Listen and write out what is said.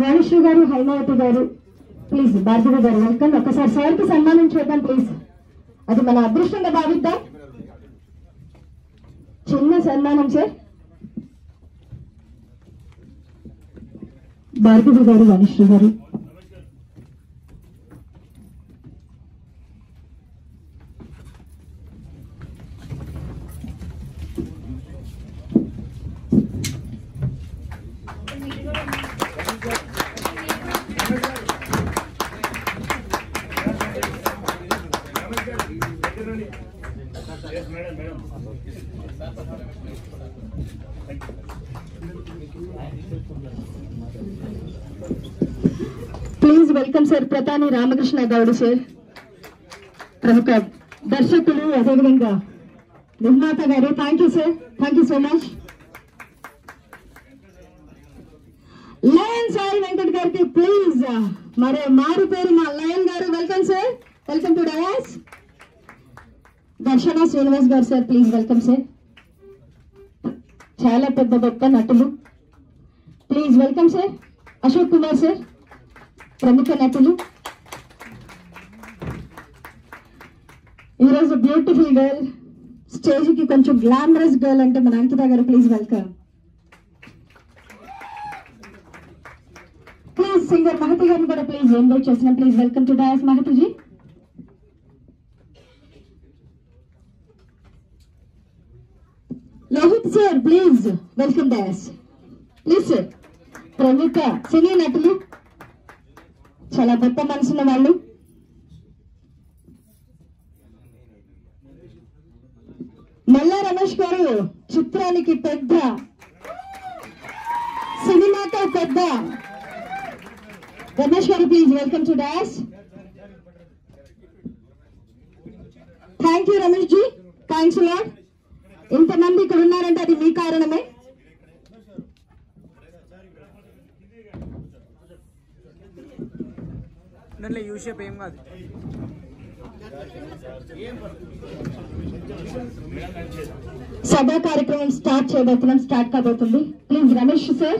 రాణిశ్రీ గారు, హైమావతి గారు, ప్లీజ్ భార్గవి గారు వెల్కమ్. ఒకసారి సార్ కి సన్మానం చేద్దాం ప్లీజ్. అది మన అదృష్టంగా భావిద్దాం. చిన్న సన్మానం సార్. భార్గవి గారు, రాణిశ్రీ గారు. Please welcome sir Pratani Ramakrishna Goud sir, ప్రముఖ దర్శకులు, అదేవిధంగా నిర్మాత గారు. Thank you sir, thank you so much. Lion Sai Venkat గారికి ప్లీజ్ మరో మారు పేరు మా లయన్ గారు. Welcome sir, welcome to dais. దర్శన శ్రీనివాస్ గారు సార్, ప్లీజ్ వెల్కమ్ సార్. చాలా పెద్ద గొప్ప నటులు, please welcome sir. Ashok Kumar sir, ప్రముఖ నటులు. ఈరోజు బ్యూటిఫుల్ గర్ల్, స్టేజ్ కి కొంచెం గ్లామరస్ గర్ల్ అంటే మన అంకిత గారు, please welcome. Please singer Mahathi గారిని కూడా ప్లీజ్ ఇన్వైట్ చేస్తున్నాం. Please welcome to dais Mahathiji. Lohith sir, please welcome dais. Please sir. ప్రముఖ సినీ నటులు, చాలా గొప్ప మనసున్న వాళ్ళు. మల్లా రమేష్ గారు, చిత్రానికి పెద్ద, సినిమాతో పెద్ద. రమేష్ గారు please welcome to dash. Thank you Ramesh ji, thanks lot. ఇంతమంది ఇక్కడ ఉన్నారంటే అది మీ కారణమే. సభా కార్యక్రమం స్టార్ట్ చేయబోతున్నాం, స్టార్ట్ కాబోతుంది. Please Ramesh sir.